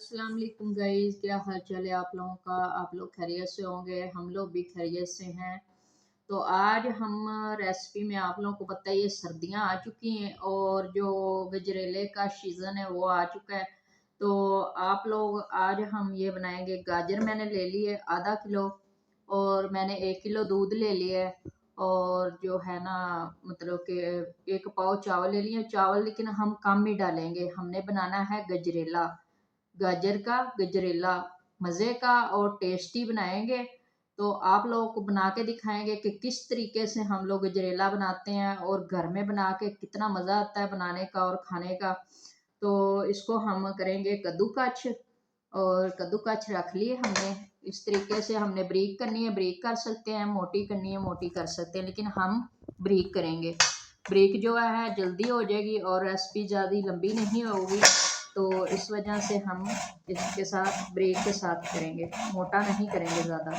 अस्सलाम वालेकुम गाइस, क्या हाल चाल है आप लोगों का। आप लोग खैरियत से होंगे, हम लोग भी खैरियत से हैं। तो आज हम रेसिपी में आप लोगों को पता है ये सर्दियां आ चुकी हैं और जो गजरेले का सीज़न है वो आ चुका है। तो आप लोग आज हम ये बनाएंगे। गाजर मैंने ले ली है ½ किलो और मैंने 1 किलो दूध ले लिया है। और जो है ना, मतलब कि 1 पाव चावल ले लिए चावल, लेकिन हम कम ही डालेंगे। हमने बनाना है गजरेला, गाजर का गजरेला, मज़े का और टेस्टी बनाएंगे। तो आप लोगों को बना के दिखाएंगे कि किस तरीके से हम लोग गजरेला बनाते हैं और घर में बना के कितना मज़ा आता है बनाने का और खाने का। तो इसको हम करेंगे कद्दूकस। और कद्दूकस रख लिए हमने। इस तरीके से हमने ब्रीक करनी है, ब्रीक कर सकते हैं, मोटी करनी है मोटी कर सकते हैं, लेकिन हम ब्रीक करेंगे। ब्रेक जो है जल्दी हो जाएगी और रेसिपी ज़्यादा लंबी नहीं होगी। तो इस वजह से हम इसके साथ ब्रेक के साथ करेंगे, मोटा नहीं करेंगे ज़्यादा।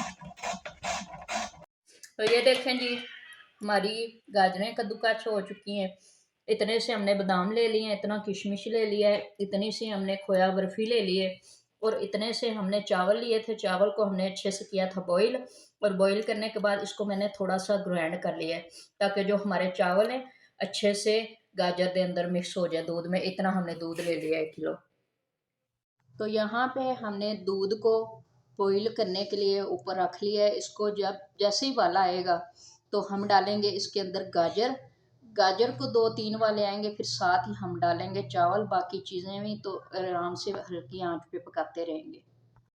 तो ये देखें जी, हमारी गाजरें कद्दूकस हो चुकी हैं। इतने से हमने बादाम ले लिए हैं, इतना किशमिश ले लिया है, इतनी सी हमने खोया बर्फी ले ली है और इतने से हमने चावल लिए थे। चावल को हमने अच्छे से किया था बॉईल, और बॉईल करने के बाद इसको मैंने थोड़ा सा ग्राइंड कर लिया है ताकि जो हमारे चावल हैं अच्छे से गाजर के अंदर मिक्स हो जाए दूध में। इतना हमने दूध ले लिया 1 किलो। तो यहाँ पे हमने दूध को बॉईल करने के लिए ऊपर रख लिया है। इसको जब जैसे ही उबाला आएगा तो हम डालेंगे इसके अंदर गाजर। गाजर को 2-3 उबाले आएंगे, फिर साथ ही हम डालेंगे चावल, बाकी चीज़ें भी तो आराम से हल्की आंच पे पकाते रहेंगे।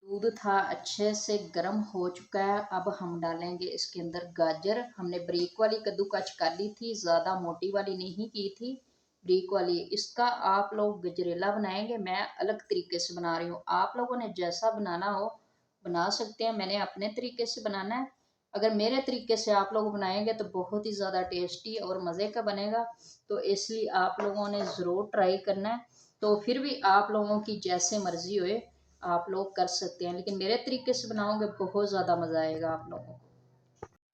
दूध था अच्छे से गर्म हो चुका है। अब हम डालेंगे इसके अंदर गाजर। हमने ब्रीक वाली कद्दूकस कर ली थी, ज़्यादा मोटी वाली नहीं की थी, ब्रीक वाली। इसका आप लोग गजरेला बनाएंगे, मैं अलग तरीके से बना रही हूँ। आप लोगों ने जैसा बनाना हो बना सकते हैं, मैंने अपने तरीके से बनाना है। अगर मेरे तरीके से आप लोग बनाएंगे तो बहुत ही ज़्यादा टेस्टी और मज़े का बनेगा। तो इसलिए आप लोगों ने ज़रूर ट्राई करना है। तो फिर भी आप लोगों की जैसे मर्ज़ी होए आप लोग कर सकते हैं, लेकिन मेरे तरीके से बनाओगे बहुत ज़्यादा मज़ा आएगा आप लोगों को।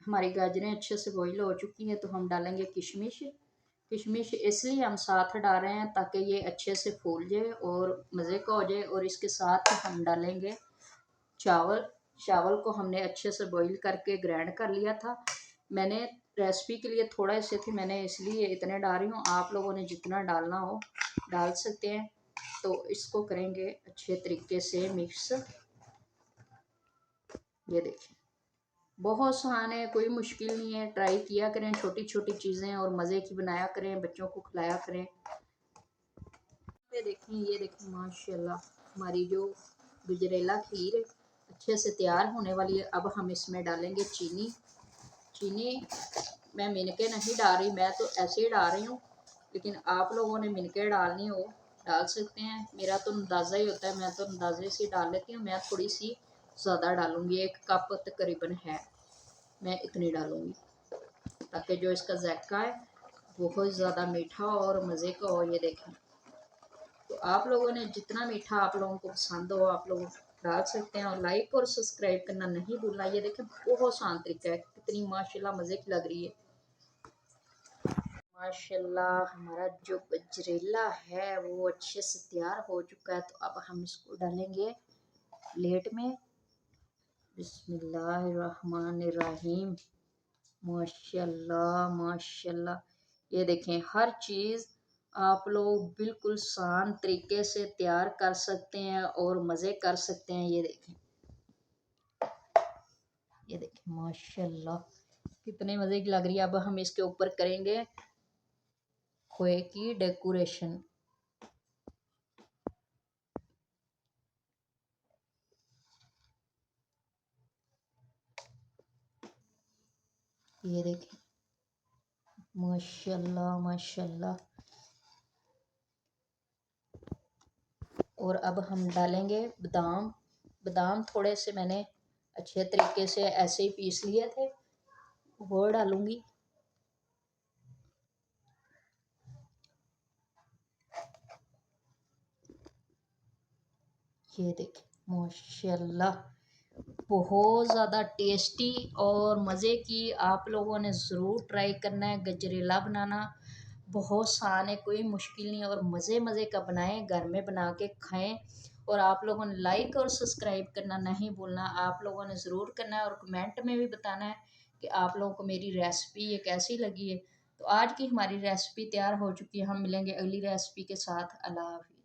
हमारी गाजरें अच्छे से बॉईल हो चुकी हैं तो हम डालेंगे किशमिश। किशमिश इसलिए हम साथ डाल रहे हैं ताकि ये अच्छे से फूल जाए और मज़े का हो जाए। और इसके साथ ही हम डालेंगे चावल। चावल को हमने अच्छे से बॉईल करके ग्राइंड कर लिया था। मैंने रेसिपी के लिए थोड़ा से थी, मैंने इसलिए इतने डाल रही हूँ। आप लोगों ने जितना डालना हो डाल सकते हैं। तो इसको करेंगे अच्छे तरीके से मिक्स। ये देखिए, बहुत आसान है, कोई मुश्किल नहीं है। ट्राई किया करें, छोटी छोटी चीज़ें और मज़े की बनाया करें, बच्चों को खिलाया करें। ये देखें माशाल्लाह, हमारी जो गजरेला खीर है अच्छे से तैयार होने वाली है। अब हम इसमें डालेंगे चीनी। चीनी मैं मिनके नहीं डाल रही, मैं तो ऐसे ही डाल रही हूँ, लेकिन आप लोगों ने मिनके डालनी हो डाल सकते हैं। मेरा तो अंदाज़ा ही होता है, मैं तो अंदाजे से डाल लेती हूँ। मैं थोड़ी सी ज़्यादा डालूँगी, 1 कप तकरीबन है, मैं इतनी डालूँगी ताकि जो इसका जायका है बहुत ज़्यादा मीठा और मज़े का हो। ये देखें, तो आप लोगों ने जितना मीठा आप लोगों को पसंद हो आप लोग डाल सकते हैं। और लाइक और सब्सक्राइब करना नहीं भूलना। ये देखें बहुत आसान तरीका है, कितनी माशाल्लाह मज़े की लग रही है। माशाल्लाह हमारा जो गजरेला है वो अच्छे से तैयार हो चुका है। तो अब हम इसको डालेंगे प्लेट में। बिस्मिल्लाहिर्रहमानिर्रहीम। माशाल्लाह माशाल्लाह, ये देखें हर चीज़ आप लोग बिल्कुल आसान तरीके से तैयार कर सकते हैं और मज़े कर सकते हैं। ये देखें, ये देखें माशाल्लाह कितने मज़े की लग रही है। अब हम इसके ऊपर करेंगे खोए की डेकोरेशन। ये देखें माशाल्लाह माशाल्लाह। और अब हम डालेंगे बादाम। बादाम थोड़े से मैंने अच्छे तरीके से ऐसे ही पीस लिए थे, वो डालूंगी। ये देखें माशाल्लाह बहुत ज़्यादा टेस्टी और मज़े की। आप लोगों ने ज़रूर ट्राई करना है। गजरेला बनाना बहुत आसान है, कोई मुश्किल नहीं है, और मज़े मज़े का बनाएं, घर में बना के खाएं और आप लोगों ने लाइक और सब्सक्राइब करना नहीं भूलना, आप लोगों ने ज़रूर करना है और कमेंट में भी बताना है कि आप लोगों को मेरी रेसिपी ये कैसी लगी है। तो आज की हमारी रेसिपी तैयार हो चुकी है, हम मिलेंगे अगली रेसिपी के साथ। अल्लाह हाफ़िज़।